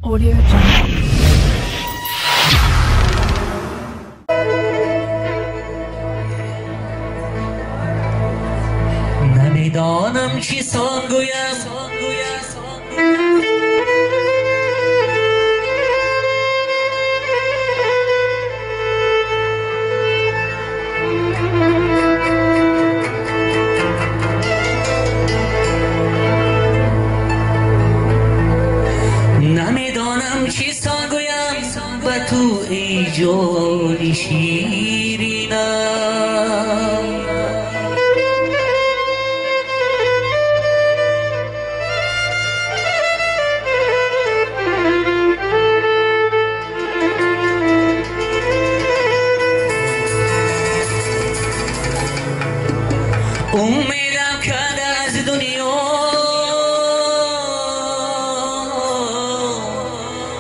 Audio Jungle. نمیدانم چی سان گویم نمیدانم چی سان گویم و تو ای جانی شیرینم امیدم کرده از دنیا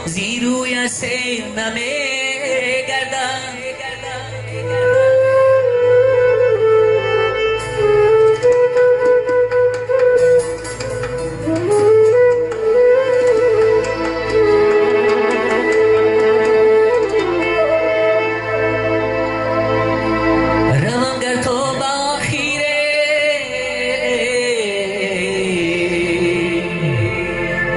زیروی سیر نمیگردم روم گر تو با خیره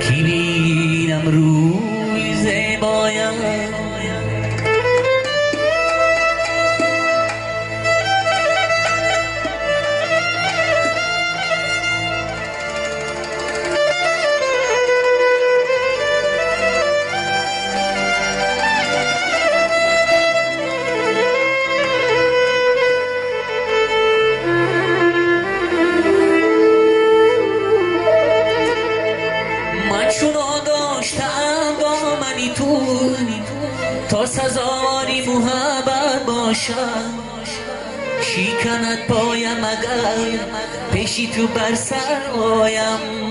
کی بینم روی زیبایم من چونو داشتم با منی تو تا سزاواری محبت باشم شیکند پایم اگر پیشی تو بر سر آیم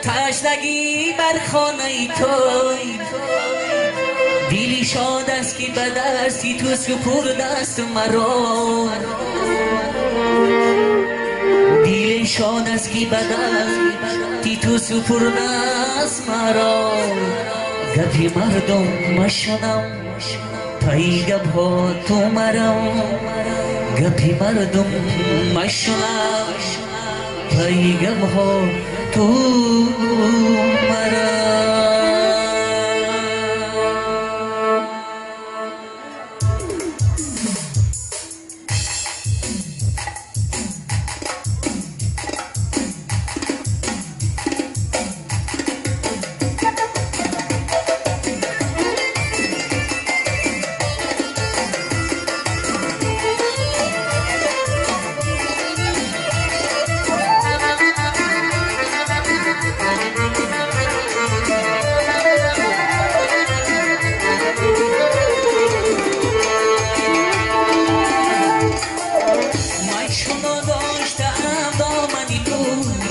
تشنگی بر خانه تو دیلی شاد است که به دستی تو سپرده است مرا دیلی شاد است که به دستی تو سپرده است مرا گپی مردم مشنم پیگب ها تو مرم گپی مردم مشنم پیگب ها تو مرا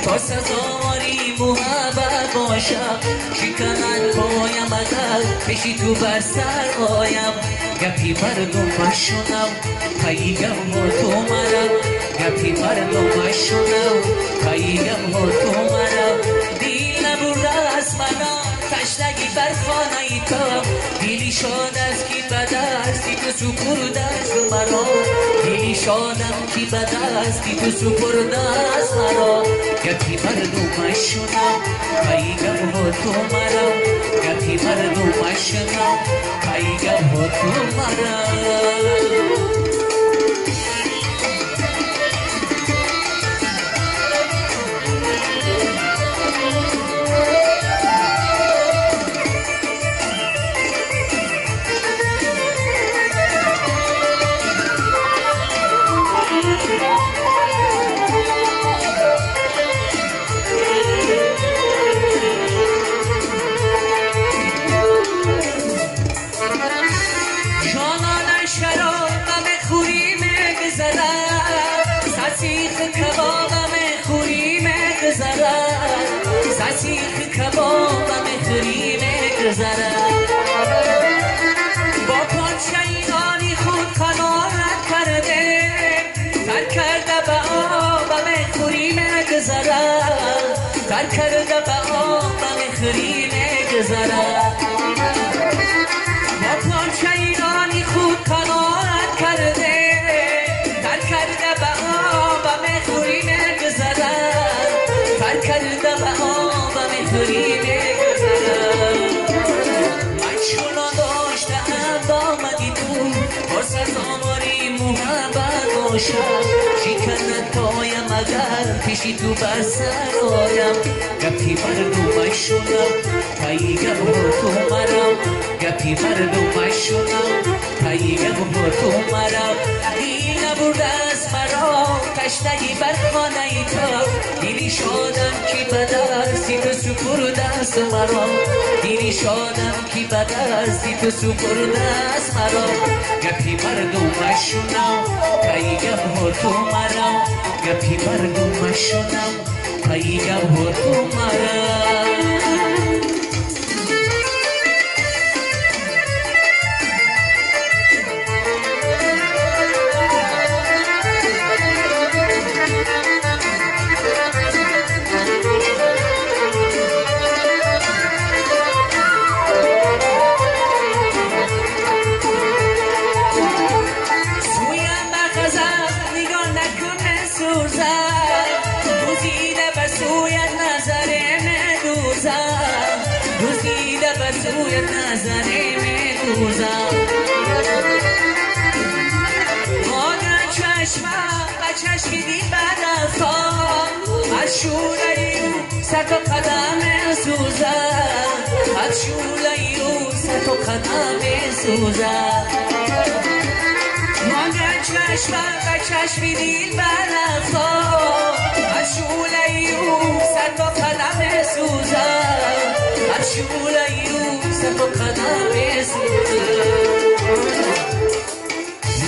تا سزاری محبت باشم شکند پایم اگر پیشی تو بر سر آیم گپی مردم مشنم پیگم ها تو مرم گپی مردم مشنم پیگم ها تو مرم دیل نبرده از منم تشنگی بر خانه تو دیلی شاد است که به دستی تو سپرده است مرا دیلی شادم که به دستی تو سپرده است مرا گپی مردم مشنم پیگم ها تو مرم گپی مردم مشنم پیگم ها تو مرم جانان شراب سیخ کباب و مهری میگذرد با پاچه اینانی خود قناعت کرده تر کرده به آب و مهری میگذرد تر کرده به آب و مهری میگذرد با پاچه اینانی خود قناعت کرده تر کرده به آب و مهری میگذرد تر کرده به آب و مهری میگذرد من چون داشتم دامدی تو فرصت آماری محبت باشد شکرت پایم اگر پیشی تو بر سر آیم گپی مردمشونم تاییگه با تو مرم گپی مردمشونم تاییگه با تو مرم دیل نبرده از مرا تشنگی بر خانه تا دیلی شادم کی بدرسی تو سپرده است مرا دیلی شادم کی بدرسی تو سپرده است مرا گپی مردمشونم تاییگه با تو مرم گپی مردمشونم تاییگه با تو مرم سویت نظری میدوزم مادر چشمم و چشم دید برفتم از شوره او سر تا قدم سوزم از شوره او سر تا قدم سوزم مادر چشمم و چشم دید برفتم از شوره او سر تا قدم سوزم از شوره او سر تا قدم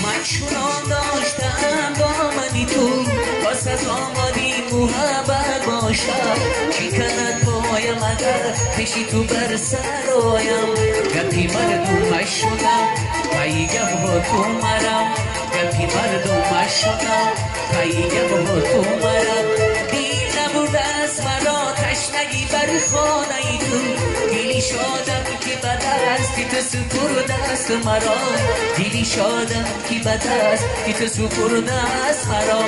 من چونان داشتم دامنی تو واسه آمادی محبت باشم چی کند پایم اگر پیشی تو بر سر آیم گپی مردمشونم تاییگه با تو مرم گپی مردمشونم تاییگه با تو مرم دیل نبرده از مرا تشنگی بر خانه ای تو دیلی شادم که بد است که تو سپرده است مرا دیلی شادم که بد است که تو سپرده است مرا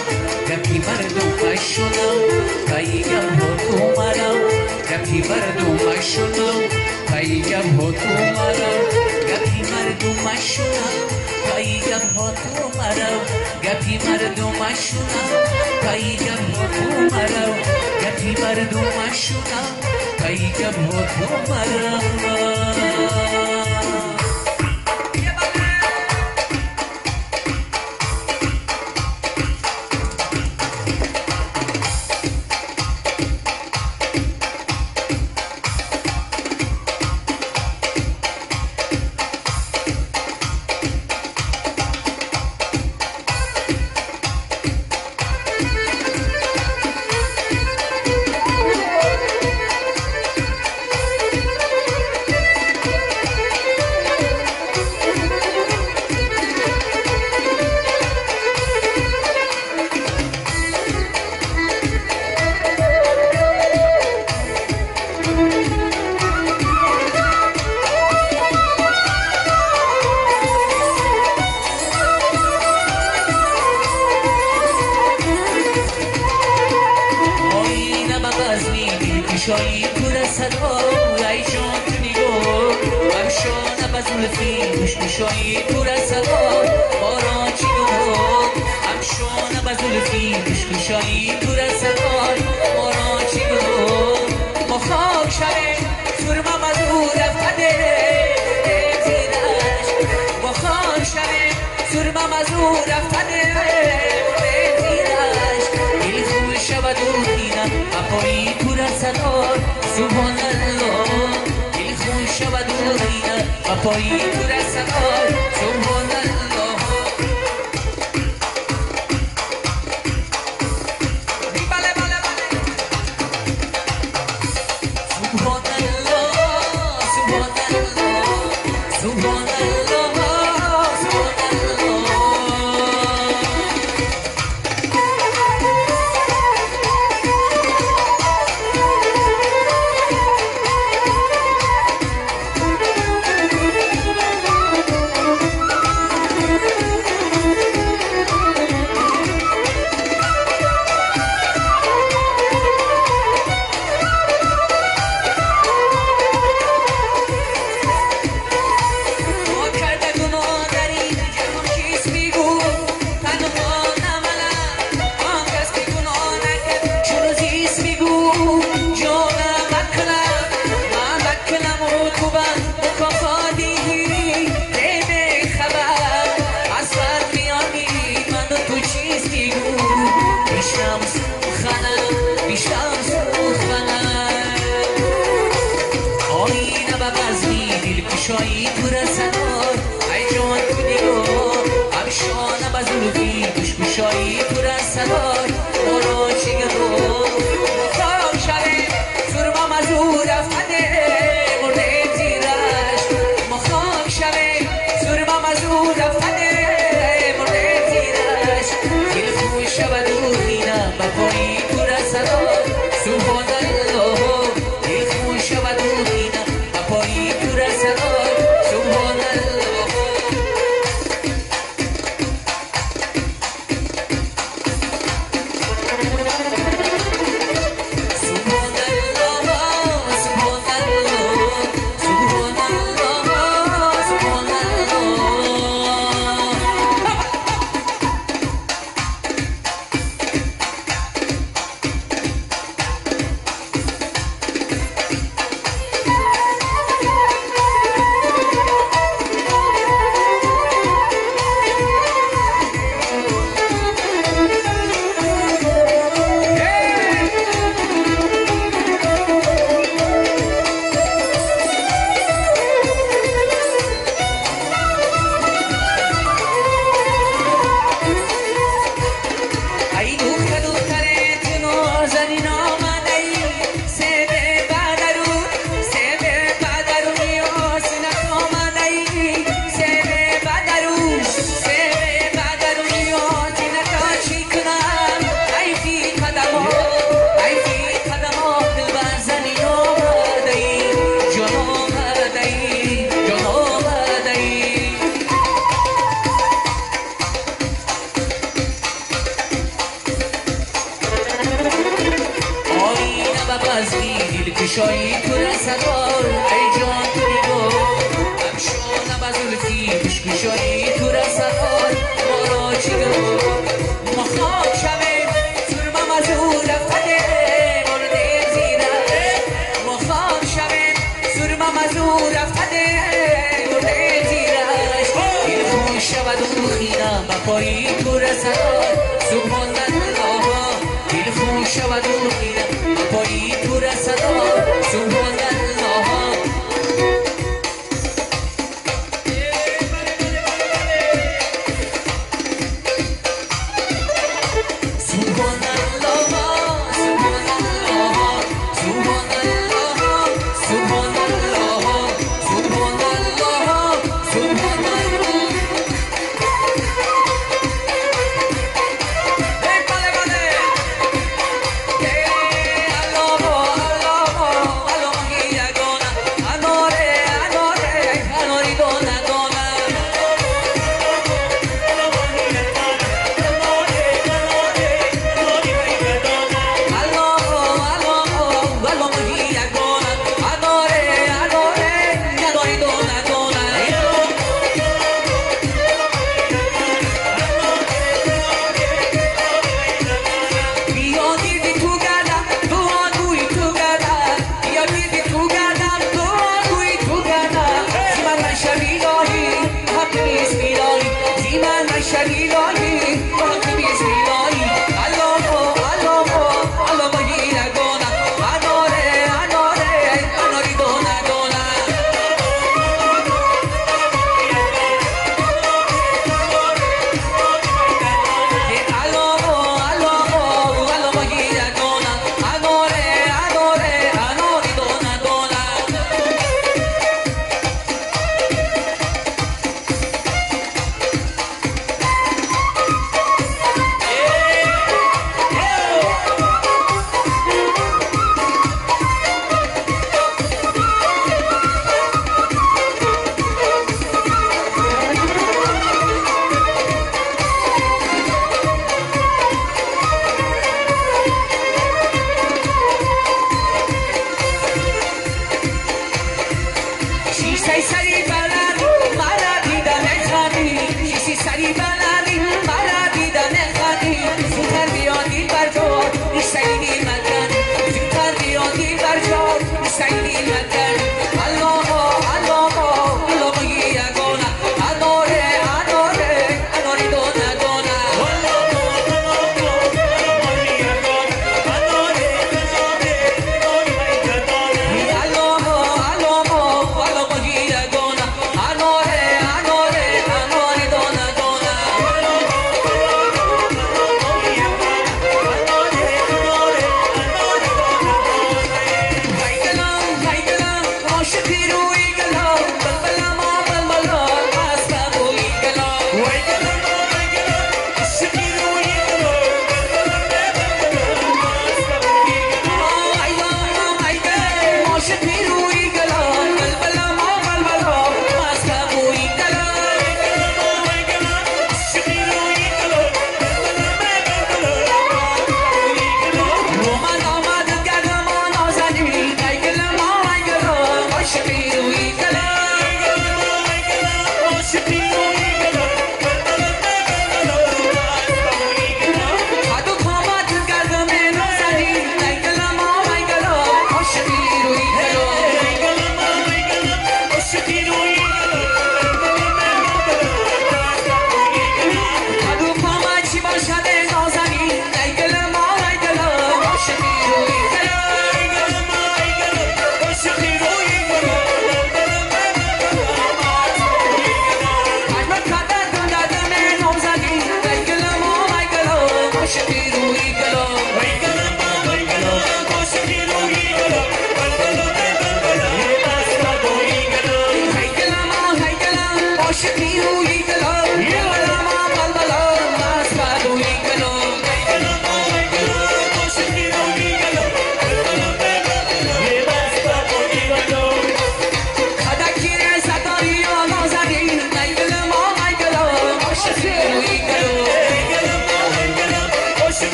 گپی مردمشونم تاییگه با تو مرم گپی مردمشونم تاییگه با تو مرم گپی مردمشونم تاییگه با تو مرم گپی مردمشونم تاییگه با تو مرم گپی مردمشونم تاییگه با تو مرم شایی پور صدا ای جان نگو همشان بزولفی شایی پور صدا بارا چی دو همشان بزولفی شایی پور صدا بارا چی دو ما خاک شده سرما مزور رفته زیرش ما خاک شده سرما مزور رفته زیرش دل خوش شود و دیدم اپایی پور صدا سبحان الله دل خوش شود و دیدم اپایی پور صدا سبحان الله از دیل کشایی تو رسدار